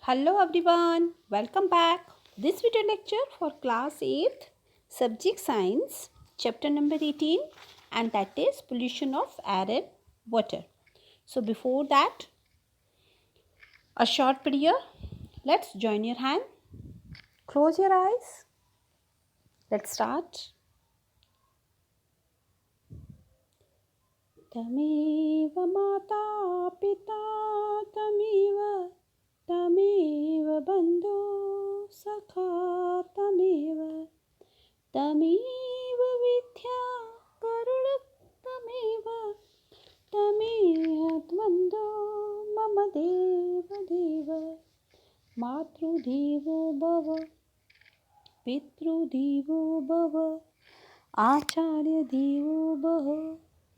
Hello everyone, welcome back. This video lecture for class 8th subject science chapter number 18 and that is pollution of air and water. So before that a short prayer. Let's join your hand. Close your eyes. Let's start. तमेव माता पिता तमेव बन्धो सखा तमेव विद्या तमेव द्वन्द्वो मम देव मातृदेवो भव पितृदेवो भव आचार्य देवो भव.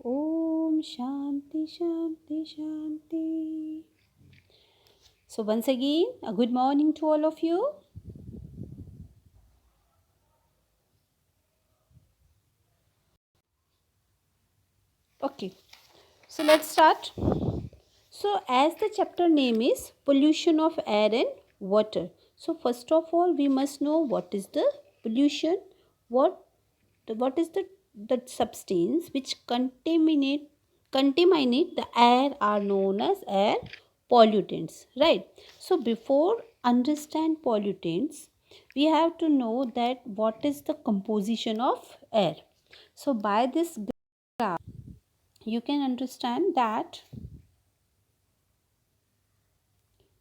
Om Shanti Shanti Shanti. So once again, a good morning to all of you. Okay, so let's start. So as the chapter name is pollution of air and water. So first of all, we must know what is the pollution, what is the substance which contaminate the air are known as air pollutants, right? So before understand pollutants, we have to know that what is the composition of air. So by this graph you can understand that,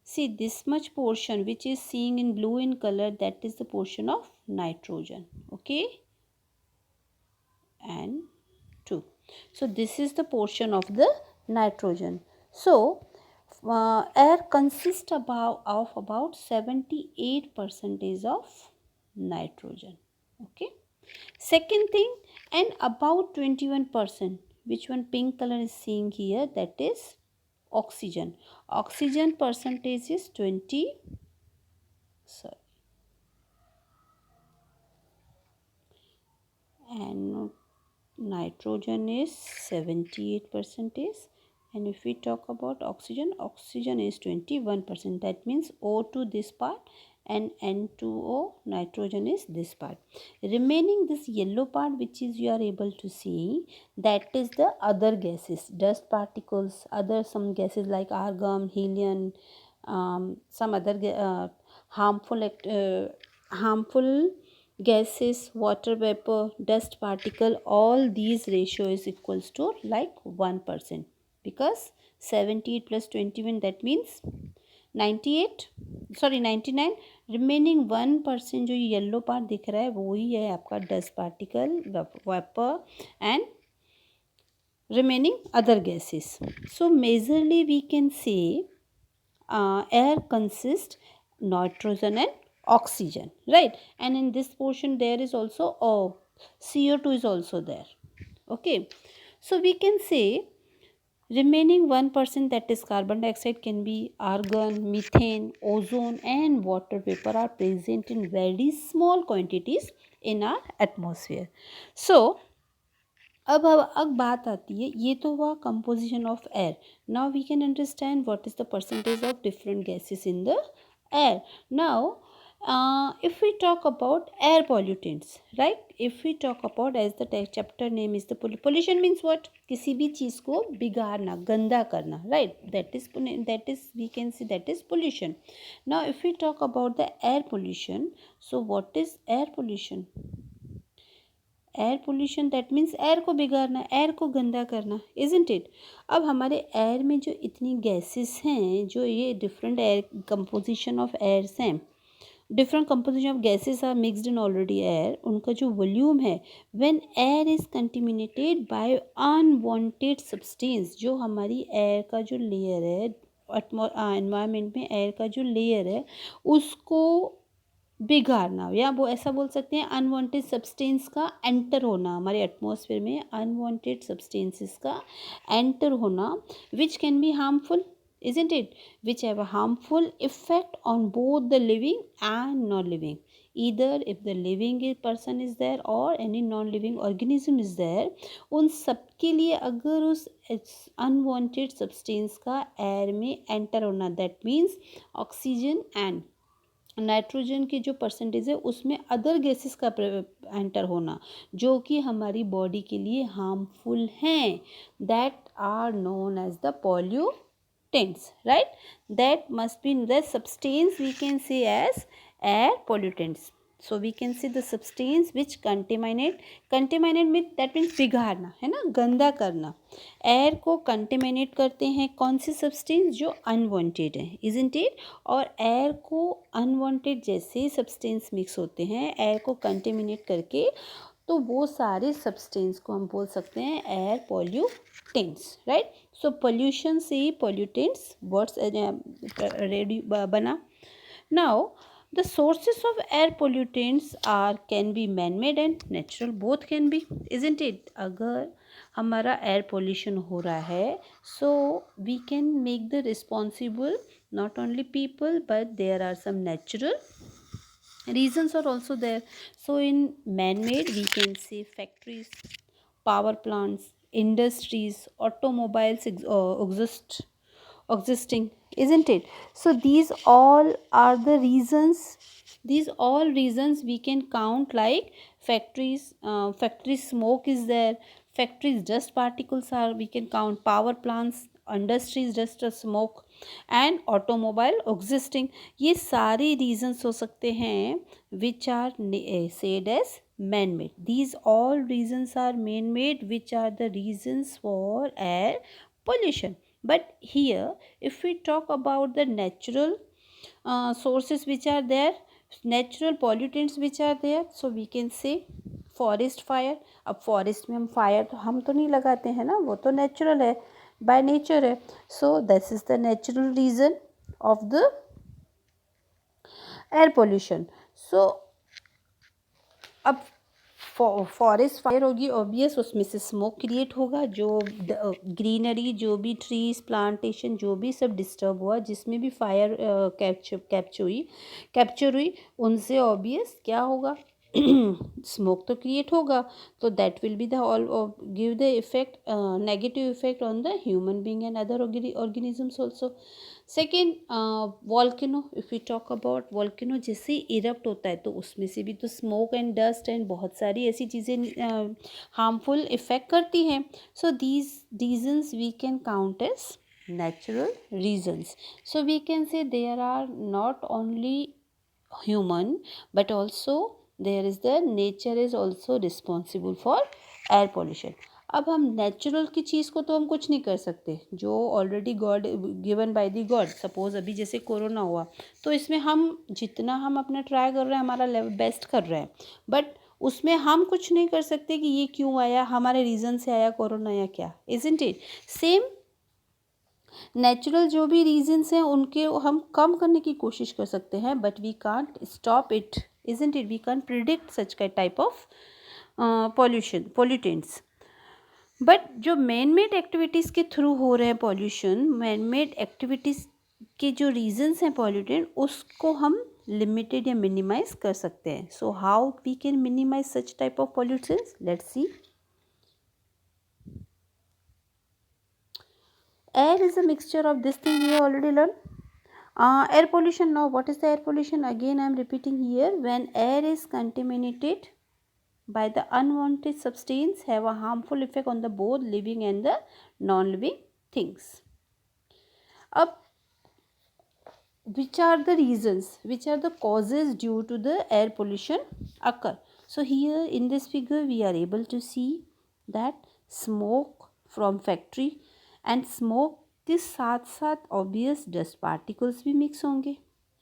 see, this much portion which is seeing in blue in color, that is the portion of nitrogen, okay, and 2. So this is the portion of the nitrogen. So air consists of about 78% of nitrogen, okay. Second thing, and about 21%, which one pink color is seeing here, that is oxygen. Oxygen percentage is 20, sorry, and nitrogen is 78%, and if we talk about oxygen is 21%. That means O2 this part and N2O nitrogen is this part. Remaining this yellow part which is you are able to see, that is the other gases, dust particles, other some gases like argon, helium, some other harmful gases, water vapor, dust particle, all these ratio is equals to like 1%, because 78 plus 21, that means 98, sorry 99. Remaining 1% जो yellow part दिख रहा है वही है आपका dust particle, vapour and remaining other gases. So majorly we can say air consists nitrogen and oxygen, right? And in this portion there is also CO2 is also there, okay. So we can say remaining 1%, that is carbon dioxide, can be argon, methane, ozone and water vapor are present in very small quantities in our atmosphere. So अब बात आती है, ये तो हुआ composition of air. Now we can understand what is the percentage of different gases in the air. Now if we talk about air pollutants, right, if we talk about, as the chapter name is the pollution means what, किसी भी चीज़ को बिगाड़ना, गंदा करना, right, that is we can see that is pollution. Now if we talk about the air pollution, so what is air pollution? Air pollution that means air को बिगाड़ना, air को गंदा करना, इजंट इट. अब हमारे एयर में जो इतनी गैसेस हैं, जो ये different air composition of airs हैं, different composition of gases are mixed in already air, उनका जो वॉल्यूम है, when air is contaminated by unwanted substance, जो हमारी एयर का जो लेयर है, एनवायरनमेंट में एयर का जो लेयर है उसको बिगाड़ना, या वो ऐसा बोल सकते हैं अनवांटेड सब्सटेंस का एंटर होना, हमारे एटमॉस्फेयर में अनवांटेड सब्सटेंसेस का एंटर होना, which can be harmful, isn't it, which have a harmful effect on both the living and non living. either if the living person is there or any non living organism is there, उन सब के लिए अगर उस unwanted substance का air में enter होना, that means oxygen and nitrogen की जो परसेंटेज है उसमें अदर गैसेस का एंटर होना जो कि हमारी बॉडी के लिए हार्मफुल हैं, that are known as the pollutants, right? That must be the substance we can say as air pollutants. So we can see the substance which contaminate mean that means बिगाड़ना, है ना, गंदा करना. Air को contaminate करते हैं कौन सी substance जो अनवांटेड है, इजंट इट? और एयर को अनवांटेड जैसे सब्सटेंस मिक्स होते हैं एयर को कंटेमिनेट करके, तो वो सारे सब्सटेंस को हम बोल सकते हैं एयर पॉल्यूटेंट्स, राइट? सो पोल्यूशन से ही पॉल्यूटेंट्स वर्ड्स रेडी बना. Now the sources of air pollutants are can be man-made and natural, both can be, isn't it? अगर हमारा एयर पोल्यूशन हो रहा है so we can make the responsible not only people but there are some natural reasons are also there. So in man-made we can say factories, power plants, industries, automobiles existing, isn't it? So these all are the reasons, these all reasons we can count, like factories, factory smoke is there, factories dust particles are, we can count power plants, industries dust smoke and automobile existing. ये सारे reasons हो सकते हैं which are said as man made. These all reasons are man made which are the reasons for air pollution. But here if we talk about the natural sources which are there, natural pollutants which are there, so we can say forest fire. अब forest में हम fire तो हम तो नहीं लगाते हैं ना, वो तो नेचुरल है, बाय नेचर है. So this is the natural reason of the air pollution. So अब फॉरेस्ट फायर होगी ऑब्वियस, उसमें से स्मोक क्रिएट होगा, जो ग्रीनरी जो भी ट्रीज प्लांटेशन जो भी सब डिस्टर्ब हुआ जिसमें भी फायर कैप्चर हुई उनसे ऑब्वियस क्या होगा, स्मोक तो क्रिएट होगा. तो that will be the all give the effect negative effect on the human being and other organisms also. Second volcano, if you talk about volcano, जैसे इरप्ट होता है तो उसमें से भी तो स्मोक एंड डस्ट एंड बहुत सारी ऐसी चीज़ें हार्मफुल इफेक्ट करती हैं. So these reasons we can count as natural reasons. So we can say there are not only human but also there is the nature is also responsible for air pollution. अब हम natural की चीज़ को तो हम कुछ नहीं कर सकते, जो already God given by the God. Suppose अभी जैसे कोरोना हुआ तो इसमें हम जितना हम अपना ट्राई कर रहे हैं हमारा लेवल बेस्ट कर रहे हैं, बट उसमें हम कुछ नहीं कर सकते कि ये क्यों आया, हमारे रीज़न से आया कोरोना या क्या, इजंट इट? सेम नेचुरल जो भी रीजन्स हैं उनके हम कम करने की कोशिश कर सकते हैं, but we can't stop it, isn't it? We can't predict such type of pollutants. But जो मैन मेड एक्टिविटीज़ के थ्रू हो रहे हैं पॉल्यूशन, मैन मेड एक्टिविटीज़ के जो रीजन्स हैं पॉल्यूटेंट, उसको हम लिमिटेड या मिनिमाइज कर सकते हैं. So how we can minimize such type of pollutions, let's see. Air is a mixture of this thing we have already learned. Air pollution. Now what is the air pollution? Again I am repeating here. When air is contaminated by the unwanted substance have a harmful effect on the both living and the non-living things. Up, which are the reasons, which are the causes due to the air pollution occur? So here in this figure we are able to see that smoke from factory and smoke के साथ साथ obvious dust particles भी मिक्स होंगे,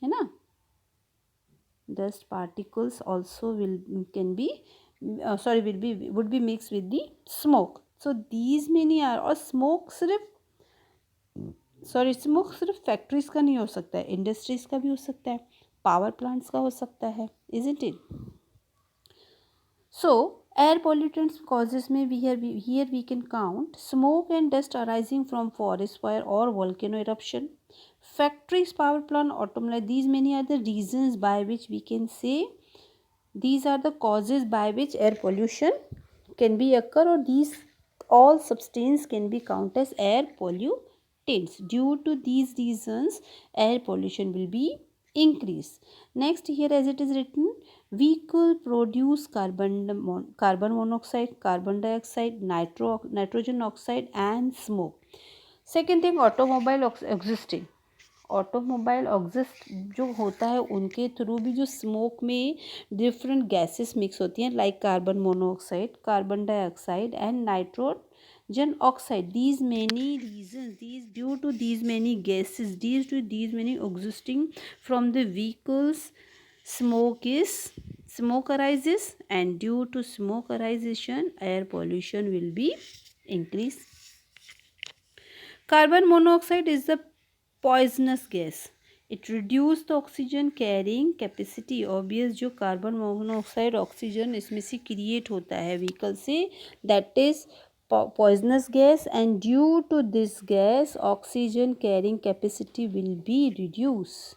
है ना. Dust particles also will can be would be mix with the smoke. So these many are, और smoke सिर्फ फैक्ट्रीज का नहीं हो सकता है, इंडस्ट्रीज का भी हो सकता है, पावर प्लांट्स का हो सकता है, isn't it? So air pollutants causes may be here we can count smoke and dust arising from forest fire or volcano eruption, factories, power plant, automobile. These many are the reasons by which we can say these are the causes by which air pollution can be occur, or these all substance can be counted as air pollutants. Due to these reasons air pollution will be increased. Next, here as it is written, vehicle produce carbon monoxide, carbon dioxide, nitrogen oxide and smoke. Second thing, automobile existing, automobile exist जो होता है उनके through भी जो smoke में different gases mix होती हैं, like carbon monoxide, carbon dioxide and nitrogen oxide. These many reasons, these due to these many gases, due to these many existing from the vehicles, smoke arises, and due to smoke arisation air pollution will be increased. Carbon monoxide is the poisonous gas. It reduce the oxygen carrying capacity. Obvious, जो carbon monoxide oxygen इसमें से create होता है vehicle से, that is poisonous gas, and due to this gas oxygen carrying capacity will be reduced.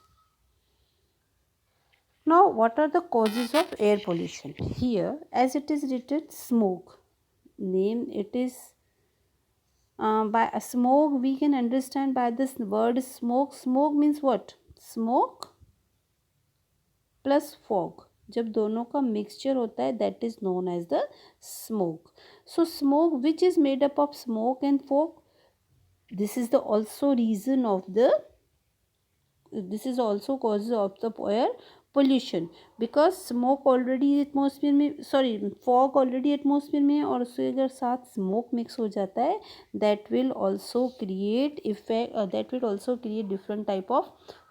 Now what are the causes of air pollution? Here as it is written, smoke, name it is by a smoke we can understand by this word smoke. Smoke means what? Smoke plus fog, जब दोनों का mixture होता है that is known as the smoke. So smoke which is made up of smoke and fog, this is the also reason of the, this is also causes of the air pollution, because smoke already atmosphere में, sorry fog already atmosphere में है और उसके अगर साथ smoke mix हो जाता है that will also create effect, that will also create different type of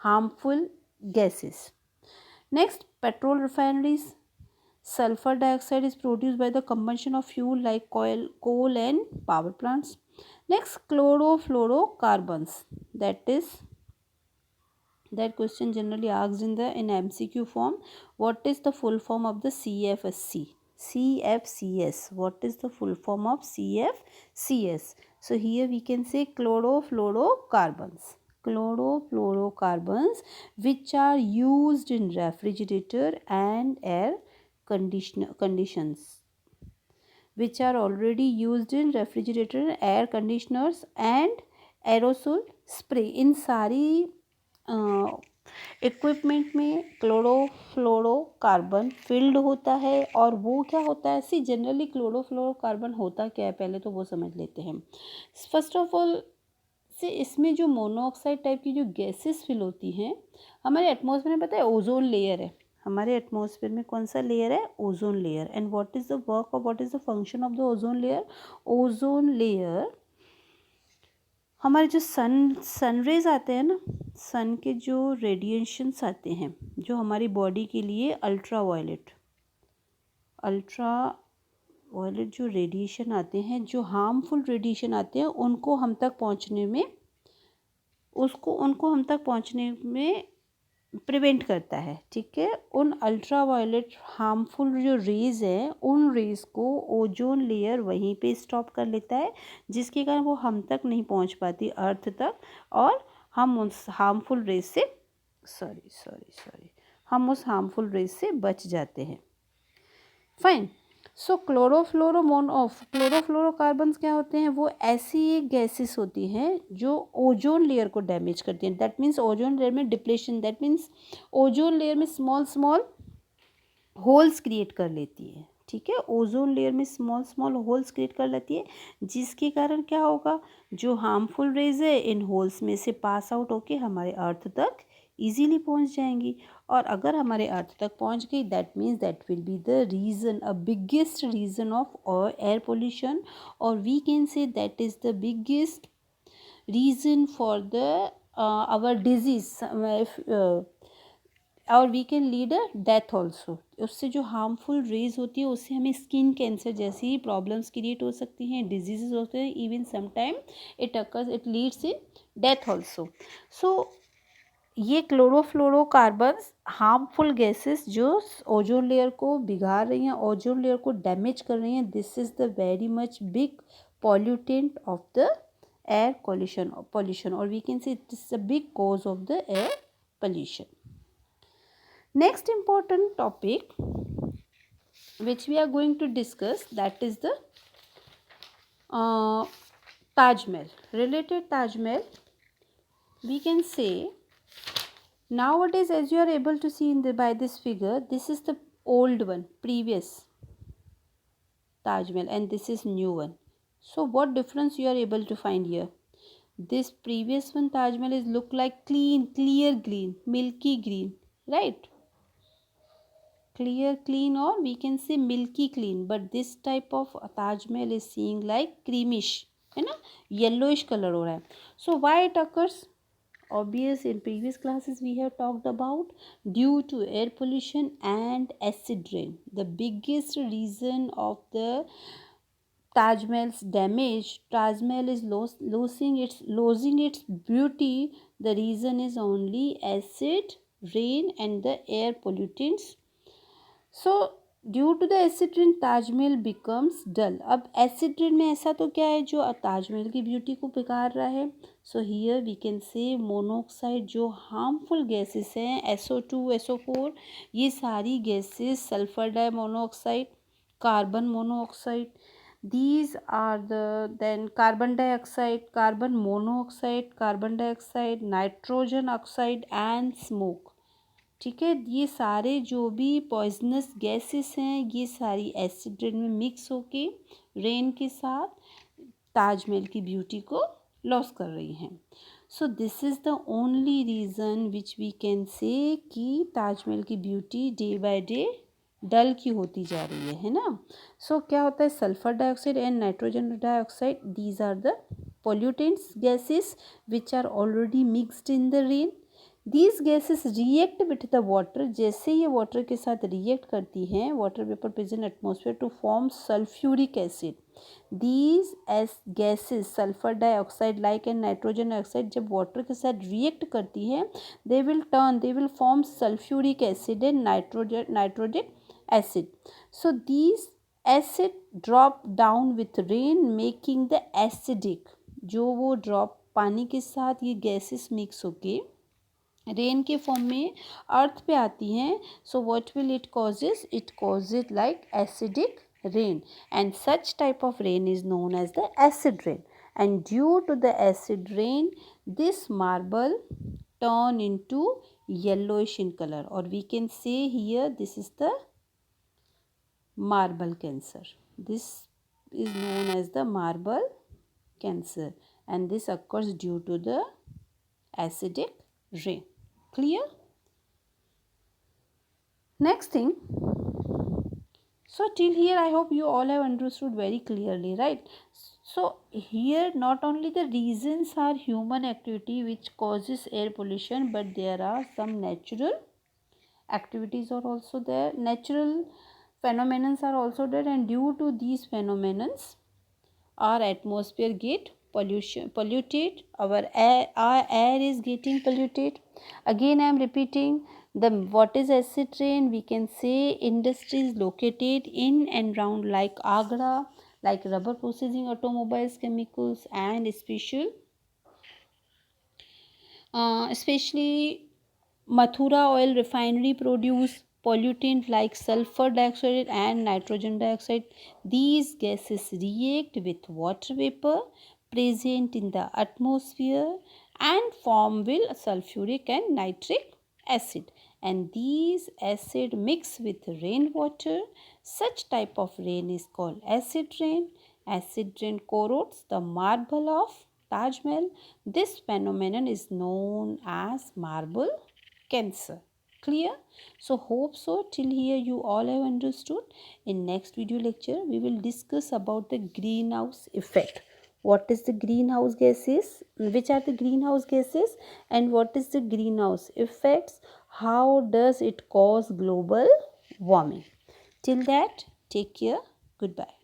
harmful gases. Next, petrol refineries, sulfur dioxide is produced by the combustion of fuel like coal and power plants. Next, chlorofluorocarbons, that question generally asked in the MCQ form. What is the full form of the CFCs? What is the full form of CFCs? So here we can say chlorofluorocarbons. Chlorofluorocarbons which are used in refrigerator and air conditions, which are already used in refrigerator, air conditioners and aerosol spray. इन सारी equipment में chlorofluorocarbon field होता है, और वो क्या होता है, see generally chlorofluorocarbon होता क्या है पहले तो वो समझ लेते हैं. फर्स्ट ऑफ ऑल से इसमें जो मोनोऑक्साइड टाइप की जो गैसेस फिल होती हैं, हमारे एटमॉस्फेयर में पता है ओजोन लेयर है, हमारे एटमॉस्फेयर में कौन सा लेयर है, ozone layer. And what is the work और what is the function of the ozone layer? Ozone layer हमारे जो सन रेज आते हैं ना, सन के जो रेडिएशंस आते हैं जो हमारी बॉडी के लिए अल्ट्रा वायलेट जो रेडिएशन आते हैं, जो हार्मफुल रेडिएशन आते हैं, उनको हम तक पहुंचने में प्रिवेंट करता है. ठीक है, उन अल्ट्रा वायलेट हार्मफुल जो रेज़ हैं उन रेज़ को ओजोन लेयर वहीं पे स्टॉप कर लेता है, जिसके कारण वो हम तक नहीं पहुंच पाती अर्थ तक, और हम उस हार्मफुल रेज से हम उस हार्मफुल रेज से बच जाते हैं. फाइन. सो क्लोरोफ्लोरोकार्बन्स क्या होते हैं? वो ऐसी गैसेस होती हैं जो ओजोन लेयर को डैमेज करती हैं. दैट मीन्स ओजोन लेयर में depletion, that means ozone layer में स्मॉल होल्स क्रिएट कर लेती है. ठीक है, ओजोन लेयर में स्मॉल होल्स क्रिएट कर लेती है, जिसके कारण क्या होगा, जो हार्मफुल रेज है इन होल्स में से पास आउट होके हमारे अर्थ तक इजीली पहुंच जाएंगी. और अगर हमारे अर्थ तक पहुंच गई, that means that will be the reason, a biggest reason of air pollution, और we can say that is the biggest reason for the our disease, और we can lead a death also. उससे जो harmful rays होती है उससे हमें skin cancer जैसी problems create हो सकती हैं, डिजीजेज होते हैं, even sometime it leads in death also. So ये क्लोरोफ्लोरोकार्बन्स हार्मफुल गैसेस जो ओजोन लेयर को बिगाड़ रही हैं, ओजोन लेयर को डैमेज कर रही हैं, this is the very much big pollutant of the air pollution, और we can say it is the big cause of the air pollution. Next important topic, which we are going to discuss, that is the Taj Mahal. Related Taj Mahal, we can say nowadays, as you are able to see in the by this figure, this is the old one, previous Taj Mahal, and this is new one. So what difference you are able to find here? This previous one Taj Mahal is look like clean, clear green, milky green, right? Clear clean, or we can say milky clean, but this type of Taj Mahal is seeing like creamish, है ना, yellowish color हो रहा है. So why it occurs? Obvious, in previous classes we have talked about, due to air pollution and acid rain. The biggest reason of the Taj Mahal's damage, Taj Mahal is losing its beauty. The reason is only acid rain and the air pollutants. So due to the acid rain Taj Mahal becomes dull. अब acid rain में ऐसा तो क्या है जो ताजमहल की beauty को बिगाड़ रहा है? So here we can say monoxide, जो हार्मफुल गैसेस हैं, SO2, SO4, ये सारी gases, sulphur di monoxide, carbon monoxide, these are the then carbon dioxide, carbon monoxide, carbon dioxide, nitrogen oxide and smoke. ठीक है, ये सारे जो भी पॉइजनस गैसेस हैं, ये सारी एसिड रेन में मिक्स होके रेन के साथ ताजमहल की ब्यूटी को लॉस कर रही हैं. So this is the only reason which we can say कि ताजमहल की beauty day by day dull की होती जा रही है ना. सो क्या होता है, sulphur dioxide and nitrogen dioxide, these are the pollutants gases which are already mixed in the rain. These gases react with the water. जैसे ये वाटर के साथ रिएक्ट करती हैं, water vapour present atmosphere, to form sulphuric acid. These gases, sulphur dioxide like and nitrogen dioxide, जब water के साथ react करती है, they will form sulphuric acid and nitrogic acid. So these acid drop down with rain making the acidic. जो वो drop पानी के साथ ये गैसेस मिक्स होके रेन के फॉर्म में अर्थ पे आती हैं. So what will it causes? It causes like acidic rain, and such type of rain is known as the acid rain. And due to the acid rain, this marble turn into yellowish in color, or we can say here this is the marble cancer. This is known as the marble cancer, and this occurs due to the acidic rain. Clear? Next thing, so till here I hope you all have understood very clearly, right? So here not only the reasons are human activity which causes air pollution, but there are some natural activities are also there, natural phenomena are also there, and due to these phenomena our atmosphere get polluted, our air is getting polluted. Again I am repeating, the what is acid rain? We can say industries located in and around like Agra, like rubber processing, automobiles, chemicals, and especially Mathura oil refinery produce pollutant like sulfur dioxide and nitrogen dioxide. These gases react with water vapor present in the atmosphere and form will sulfuric and nitric acid, and these acid mix with rainwater. Such type of rain is called acid rain. Acid rain corrodes the marble of Taj Mahal. This phenomenon is known as marble cancer. Clear? So hope so till here you all have understood. In next video lecture we will discuss about the greenhouse effect. What is the greenhouse gases? Which are the greenhouse gases and what is the greenhouse effects? How does it cause global warming? Till that, take care. Goodbye.